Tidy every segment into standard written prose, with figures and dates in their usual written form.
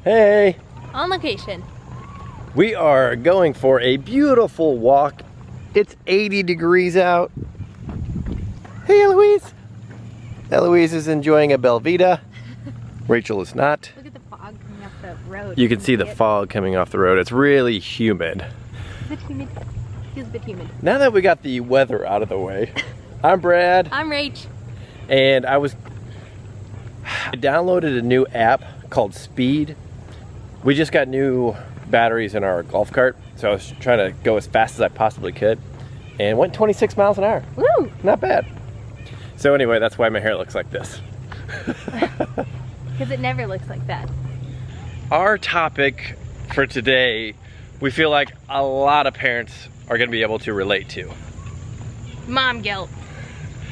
Hey! On location. We are going for a beautiful walk. It's 80 degrees out. Hey, Eloise! Eloise is enjoying a Belvita. Rachel is not. Look at the fog coming off the road. You can see the fog coming off the road. It's really humid. Is it humid? Feels a bit humid. Now that we got the weather out of the way, I'm Brad. I'm Rach. And I downloaded a new app called Speed. We just got new batteries in our golf cart, so I was trying to go as fast as I possibly could, and went 26 miles an hour. Woo! Not bad. So anyway, that's why my hair looks like this. Because it never looks like that. Our topic for today, we feel like a lot of parents are going to be able to relate to. Mom guilt.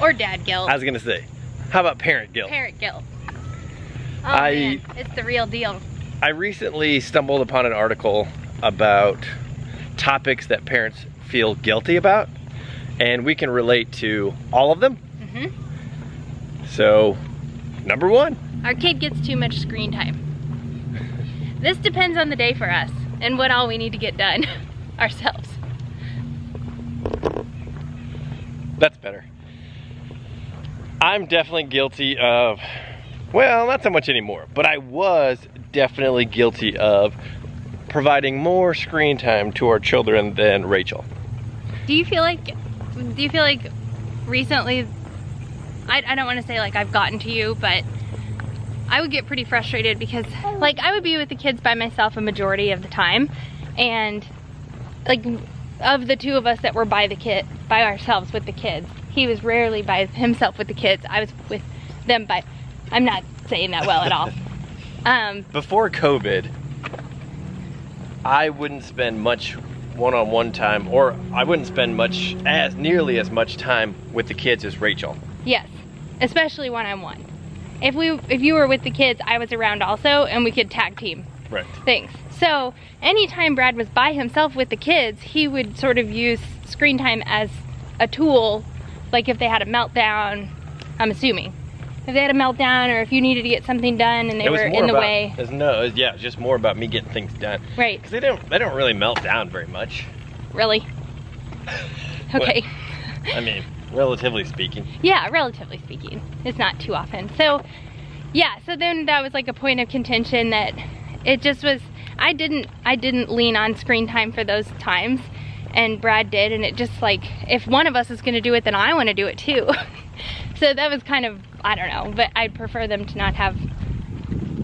Or dad guilt. I was going to say, how about parent guilt? Parent guilt. Oh man, it's the real deal. I recently stumbled upon an article about topics that parents feel guilty about, and we can relate to all of them. So, number one. Our kid gets too much screen time. This depends on the day for us and what all we need to get done ourselves. That's better. I'm definitely guilty of, well, not so much anymore, but I was definitely guilty of providing more screen time to our children than Rachel. Do you feel like recently, I don't want to say like I've gotten to you, but I would get pretty frustrated because like I would be with the kids by myself a majority of the time, and like of the two of us that were by ourselves with the kids, he was rarely by himself with the kids. I was with them by, I'm not saying that well at all. Before COVID, I wouldn't spend much one-on-one time, or I wouldn't spend nearly as much time with the kids as Rachel. Yes, especially one-on-one. If you were with the kids, I was around also, and we could tag team things. So anytime Brad was by himself with the kids, he would sort of use screen time as a tool, like if they had a meltdown, I'm assuming. If they had a meltdown, or if you needed to get something done and they were in the way. Yeah, it's just more about me getting things done. Right. Because they don't really melt down very much. Really? Okay. Well, I mean, relatively speaking. Yeah, relatively speaking. It's not too often. So, yeah, so then that was like a point of contention that it just was, I didn't lean on screen time for those times, and Brad did, and it just like, if one of us is gonna do it, then I wanna do it too. So that was kind of, I don't know, but I'd prefer them to not have,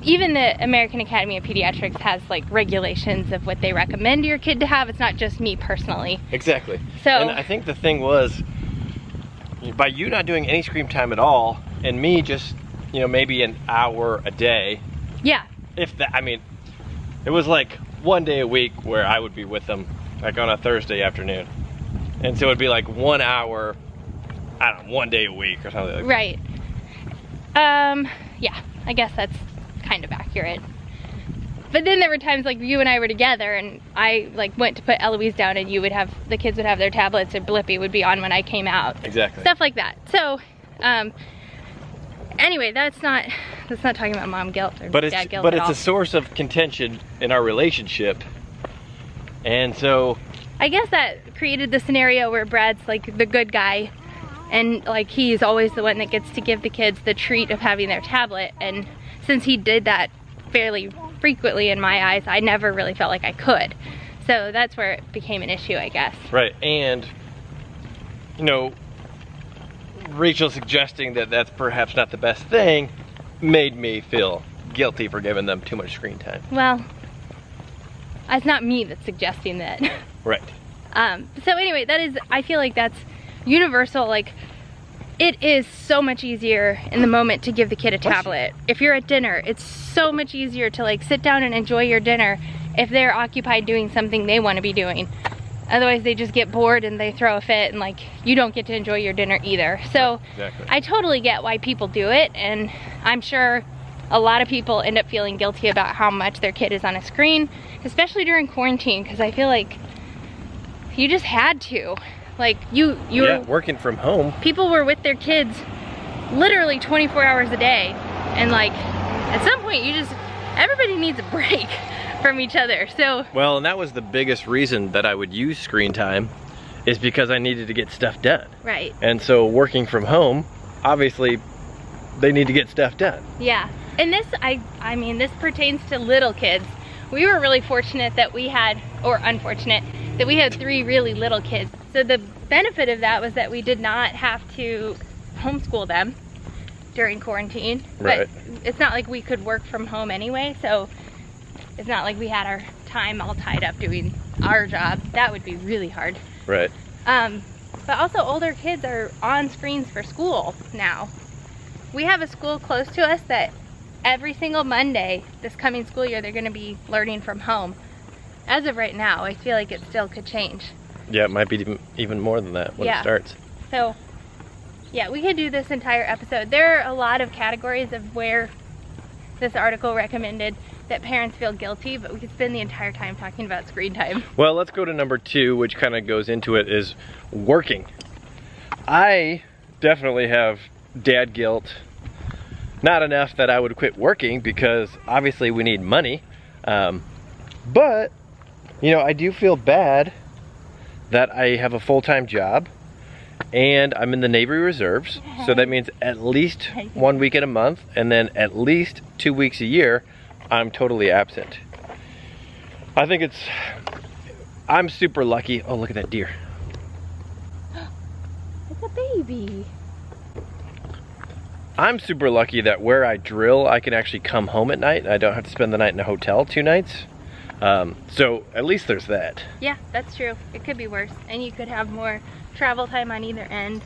even the American Academy of Pediatrics has like regulations of what they recommend your kid to have. It's not just me personally. Exactly. So, and I think the thing was, by you not doing any screen time at all, and me just, you know, maybe an hour a day. Yeah. If that, I mean, it was like one day a week where I would be with them, like on a Thursday afternoon. And so it'd be like 1 hour, I don't know, one day a week or something like that. Right. Yeah, I guess that's kind of accurate. But then there were times like you and I were together, and I like went to put Eloise down, and the kids would have their tablets, and Blippi would be on when I came out. Exactly. Stuff like that. So, anyway, that's not talking about mom guilt or dad guilt. But at it's all. a source of contention in our relationship, and so I guess that created the scenario where Brad's like the good guy, and like he's always the one that gets to give the kids the treat of having their tablet, and since he did that fairly frequently in my eyes, I never really felt like I could. So that's where it became an issue, I guess. Right, and you know, Rachel suggesting that that's perhaps not the best thing made me feel guilty for giving them too much screen time. Well, it's not me that's suggesting that. Right. So anyway, I feel like that's universal. Like, it is so much easier in the moment to give the kid a tablet. If you're at dinner, it's so much easier to like sit down and enjoy your dinner if they're occupied doing something they want to be doing. Otherwise they just get bored and they throw a fit, and like you don't get to enjoy your dinner either. So exactly. I totally get why people do it, and I'm sure a lot of people end up feeling guilty about how much their kid is on a screen, especially during quarantine, because I feel like you just had to. Like you were working from home. People were with their kids literally 24 hours a day, and like at some point you just, everybody needs a break from each other. So well, and that was the biggest reason that I would use screen time, is because I needed to get stuff done. right. And so working from home, obviously they need to get stuff done. Yeah. And this, I mean, this pertains to little kids. We were really fortunate that we had, or unfortunate, that we had 3 really little kids. So the benefit of that was that we did not have to homeschool them during quarantine. Right. But it's not like we could work from home anyway, so it's not like we had our time all tied up doing our job. That would be really hard. Right. But also older kids are on screens for school now. We have a school close to us that every single Monday this coming school year they're going to be learning from home. As of right now, I feel like it still could change. Yeah, it might be even more than that when it starts. So, yeah, we could do this entire episode. There are a lot of categories of where this article recommended that parents feel guilty, but we could spend the entire time talking about screen time. Well, let's go to number 2, which kind of goes into it, is working. I definitely have dad guilt. Not enough that I would quit working, because obviously we need money. But, you know, I do feel bad that I have a full-time job and I'm in the Navy Reserves. So that means at least 1 week in a month, and then at least 2 weeks a year, I'm totally absent. I think I'm super lucky. Oh, look at that deer. It's a baby. I'm super lucky that where I drill, I can actually come home at night. I don't have to spend the night in a hotel 2 nights. So at least there's that. Yeah, that's true. It could be worse. And you could have more travel time on either end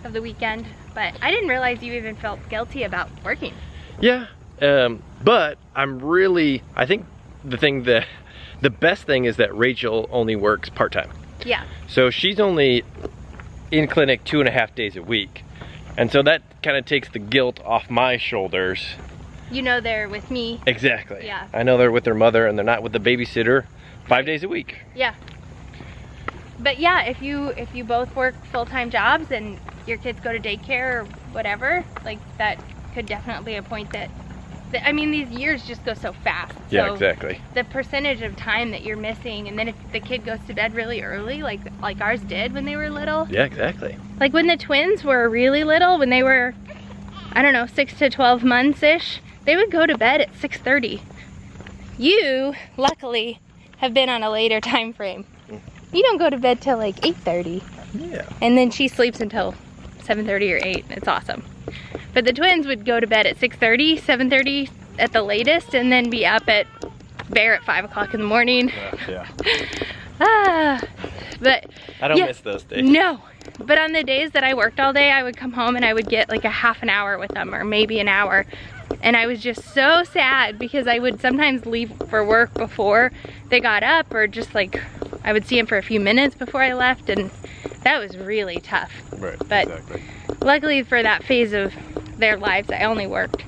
of the weekend. But I didn't realize you even felt guilty about working. Yeah, but I think the best thing is that Rachel only works part-time. Yeah. So she's only in clinic 2.5 days a week. And so that kind of takes the guilt off my shoulders. You know they're with me. Exactly. Yeah. I know they're with their mother and they're not with the babysitter 5 days a week. Yeah. But yeah, if you both work full-time jobs and your kids go to daycare or whatever, like that could definitely be a point that I mean, these years just go so fast. Yeah, so exactly. The percentage of time that you're missing, and then if the kid goes to bed really early, like ours did when they were little. Yeah, exactly. Like when the twins were really little, when they were, I don't know, 6 to 12 months-ish, they would go to bed at 6:30. You, luckily, have been on a later time frame. You don't go to bed till like 8:30. Yeah. And then she sleeps until 7:30 or 8. It's awesome. But the twins would go to bed at 6:30, 7:30 at the latest, and then be up at 5 o'clock in the morning. Yeah. But I don't miss those days. No. But on the days that I worked all day, I would come home and I would get like a half an hour with them, or maybe an hour. And I was just so sad because I would sometimes leave for work before they got up, or just like I would see them for a few minutes before I left, and that was really tough. Right, but exactly. Luckily for that phase of their lives, I only worked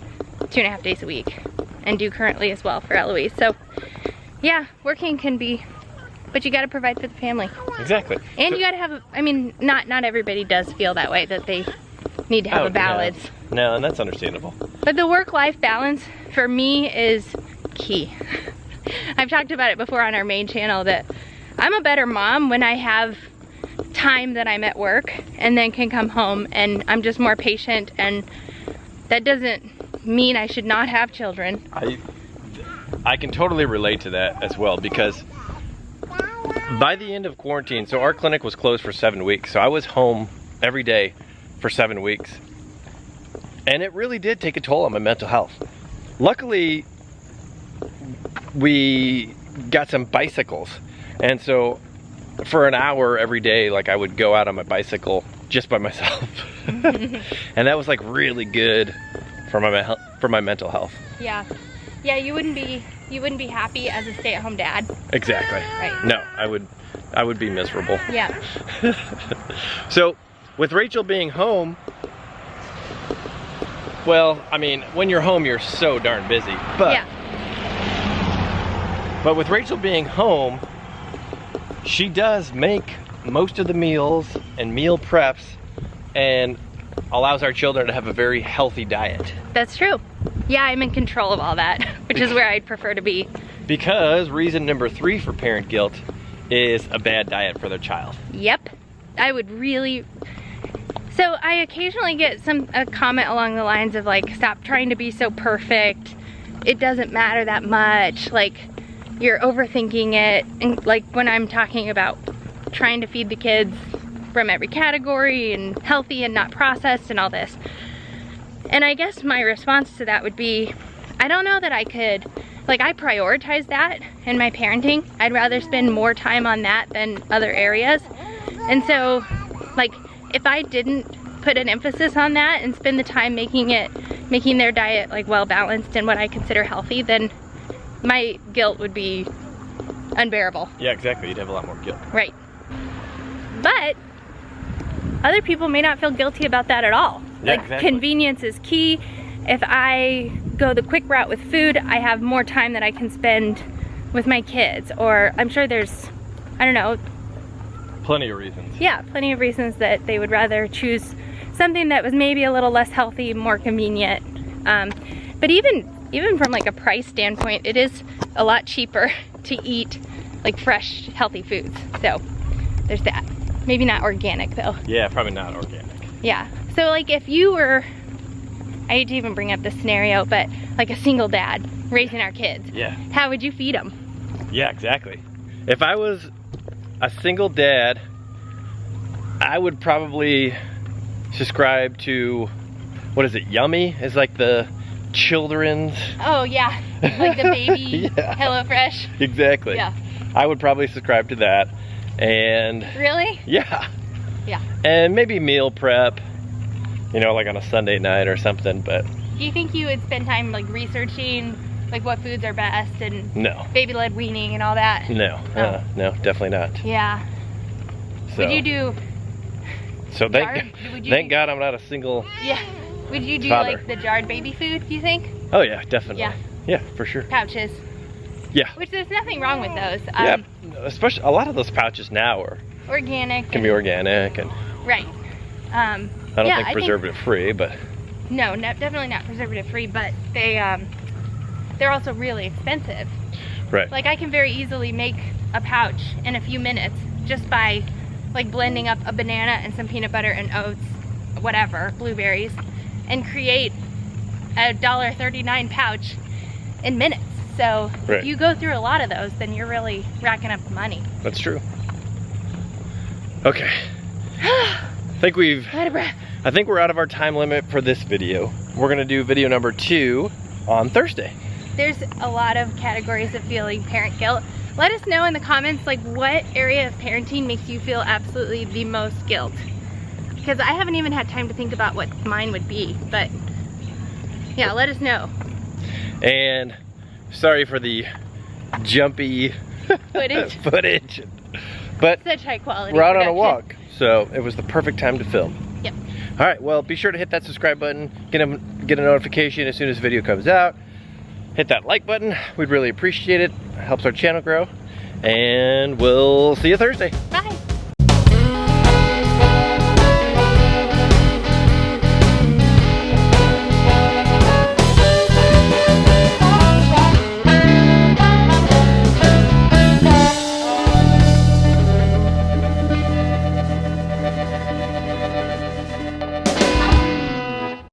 2.5 days a week, and do currently as well for Eloise. So yeah, working can be, but you got to provide for the family. Exactly. And you got to have, I mean, not everybody does feel that way, that they need to have a balance. Yeah. No, and that's understandable. But the work-life balance for me is key. I've talked about it before on our main channel that I'm a better mom when I have time that I'm at work and then can come home, and I'm just more patient, and that doesn't mean I should not have children. I can totally relate to that as well, because by the end of quarantine, so our clinic was closed for 7 weeks, so I was home every day for 7 weeks. And it really did take a toll on my mental health. Luckily, we got some bicycles. And so for an hour every day, like I would go out on my bicycle just by myself. And that was like really good for my mental health. Yeah. Yeah, you wouldn't be happy as a stay-at-home dad. Exactly. Right. No, I would be miserable. Yeah. So with Rachel being home, well, I mean, when you're home, you're so darn busy. But, yeah. But with Rachel being home, she does make most of the meals and meal preps, and allows our children to have a very healthy diet. That's true. Yeah, I'm in control of all that, which is where I'd prefer to be. Because reason number 3 for parent guilt is a bad diet for their child. Yep, I would really. So I occasionally get a comment along the lines of like, stop trying to be so perfect. It doesn't matter that much. Like, you're overthinking it. And like when I'm talking about trying to feed the kids from every category and healthy and not processed and all this. And I guess my response to that would be, I don't know that I could, like, I prioritize that in my parenting. I'd rather spend more time on that than other areas. And so, like, if I didn't put an emphasis on that and spend the time making their diet like well balanced and what I consider healthy, then my guilt would be unbearable. Yeah, exactly. You'd have a lot more guilt. Right. But other people may not feel guilty about that at all. Yeah, like, exactly. Convenience is key. If I go the quick route with food, I have more time that I can spend with my kids. Or I'm sure there's, I don't know. Plenty of reasons. Yeah, plenty of reasons that they would rather choose something that was maybe a little less healthy, more convenient. But even from like a price standpoint, it is a lot cheaper to eat like fresh, healthy foods. So there's that. Maybe not organic though. Yeah, probably not organic. Yeah. So like if you were, I hate to even bring up this scenario, but like a single dad raising our kids. Yeah. How would you feed them? Yeah, exactly. If I was a single dad, I would probably subscribe to, what is it, Yummy? Is like the children's. Oh yeah, like the baby Yeah. HelloFresh. Exactly. Yeah. I would probably subscribe to that. And Really? yeah. Yeah. And maybe meal prep, you know, like on a Sunday night or something, but Do you think you would spend time like researching like what foods are best and no. baby-led weaning and all that? No, Oh. no, definitely not. Yeah. So, Would you do, so would you- thank God I'm not a single. yeah, would you do Father. like the jarred baby food, do you think? Oh yeah, definitely. Yeah. Yeah, for sure. Pouches. Yeah. Which there's nothing wrong with those. Yeah, especially a lot of those pouches now Organic. can be organic, and Right. I don't think preservative free, but No, definitely not preservative free, but they're also really expensive. right. Like I can very easily make a pouch in a few minutes just by like blending up a banana and some peanut butter and oats, whatever, blueberries, and create a $1.39 pouch in minutes. So Right. if you go through a lot of those, then you're really racking up money. That's true. Okay. I think Out of breath. we're out of our time limit for this video. We're gonna do video number 2 on Thursday. There's a lot of categories of feeling parent guilt. Let us know in the comments like what area of parenting makes you feel absolutely the most guilt. Because I haven't even had time to think about what mine would be, but yeah, let us know. And sorry for the jumpy Footage. footage. But Such high quality we're out on a production. walk, so it was the perfect time to film. Yep. All right, well, be sure to hit that subscribe button, get a notification as soon as the video comes out. Hit that like button, we'd really appreciate it. It helps our channel grow. And we'll see you Thursday. Bye.